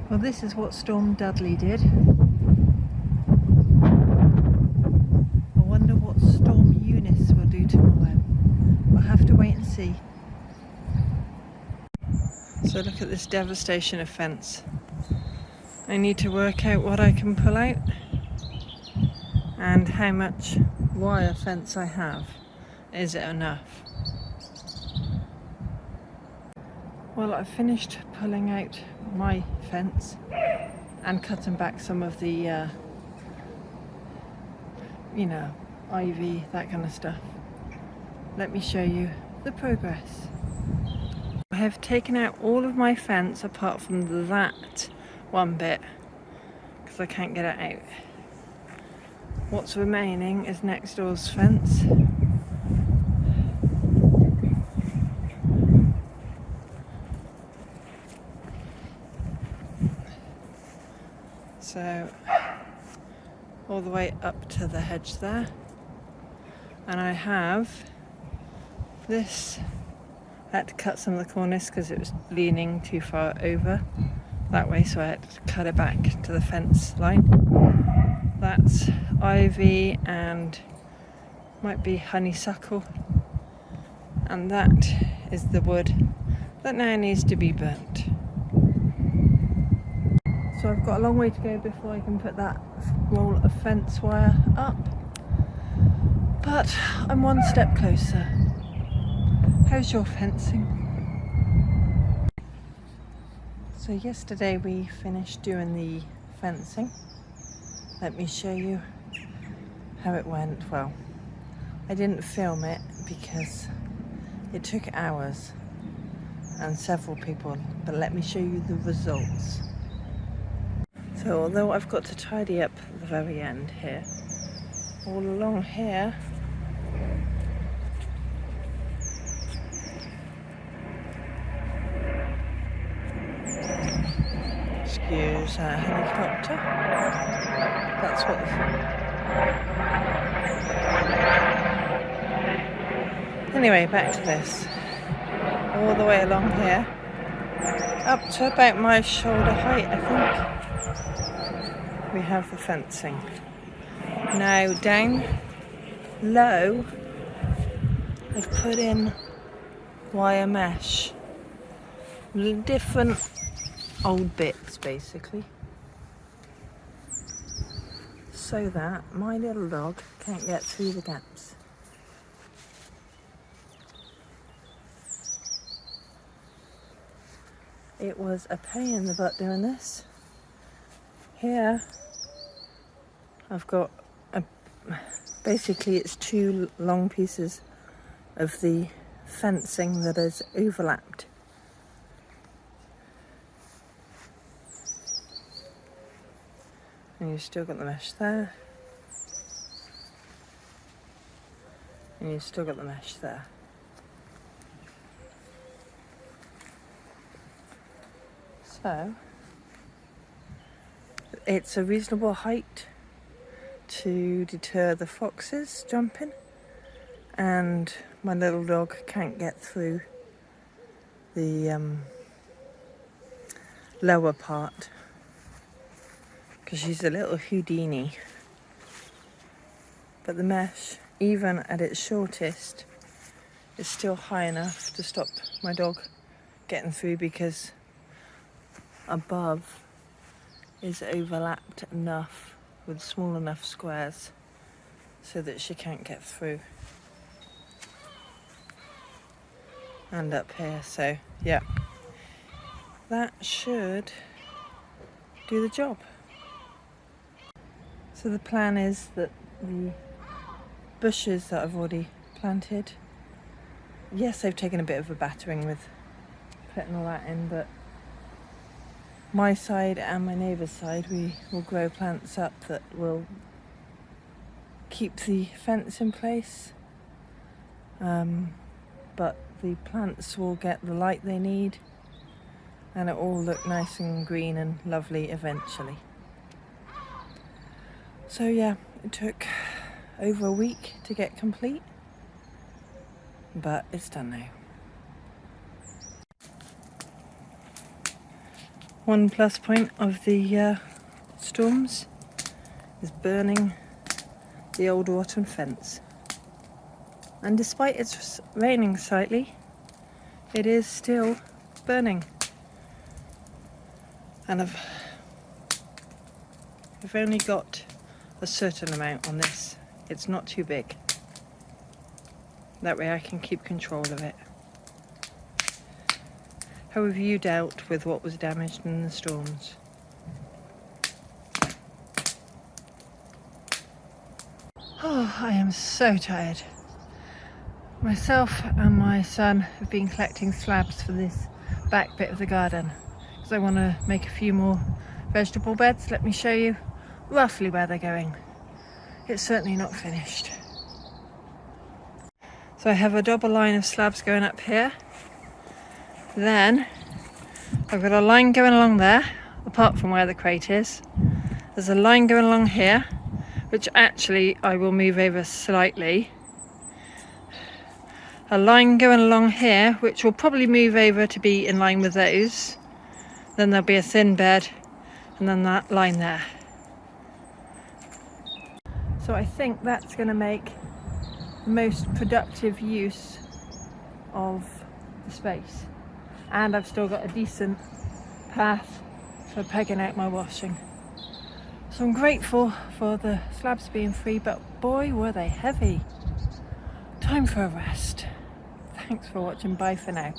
Well, this is what Storm Dudley did. I wonder what Storm Eunice will do tomorrow. We'll have to wait and see. So look at this devastation of fence. I need to work out what I can pull out and how much wire fence I have. Is it enough? Well, I've finished pulling out my fence and cutting back some of the, ivy, that kind of stuff. Let me show you the progress. I have taken out all of my fence apart from that one bit because I can't get it out. What's remaining is next door's fence. So all the way up to the hedge there, and I have this. I had to cut some of the cornice because it was leaning too far over that way, so I had to cut it back to the fence line. That's ivy and might be honeysuckle, and that is the wood that now needs to be burnt. So I've got a long way to go before I can put that roll of fence wire up, but I'm one step closer. How's your fencing? So yesterday we finished doing the fencing. Let me show you how it went. Well, I didn't film it because it took hours and several people, but let me show you the results. So although I've got to tidy up the very end here, all along here, excuse that helicopter, that's what, anyway, back to this, all the way along here, up to about my shoulder height, I think. We have the fencing. Now down low, I've put in wire mesh, different old bits basically, so that my little dog can't get through the gaps. It was a pain in the butt doing this. Here I've got basically it's two long pieces of the fencing that is overlapped. And you've still got the mesh there. And you've still got the mesh there. So it's a reasonable height to deter the foxes jumping, and my little dog can't get through the lower part because she's a little Houdini. But the mesh, even at its shortest, is still high enough to stop my dog getting through, because above is overlapped enough with small enough squares so that she can't get through. And up here, so yeah, that should do the job. So the plan is that the bushes that I've already planted, yes, they've taken a bit of a battering with putting all that in, but my side and my neighbour's side, we will grow plants up that will keep the fence in place, but the plants will get the light they need and it all look nice and green and lovely eventually. So yeah, it took over a week to get complete, but it's done now. one plus point of the storms is burning the old Wharton fence. And despite it's raining slightly, it is still burning. And I've only got a certain amount on this. It's not too big. That way I can keep control of it. How have you dealt with what was damaged in the storms? Oh, I am so tired. Myself and my son have been collecting slabs for this back bit of the garden because I want to make a few more vegetable beds. Let me show you roughly where they're going. It's certainly not finished. So I have a double line of slabs going up here. Then I've got a line going along there, apart from where the crate is. There's a line going along here, which actually I will move over slightly. A line going along here, which will probably move over to be in line with those. Then there'll be a thin bed, and then that line there. So I think that's going to make the most productive use of the space. And I've still got a decent path for pegging out my washing. So I'm grateful for the slabs being free, but boy were they heavy. Time for a rest. Thanks for watching, bye for now.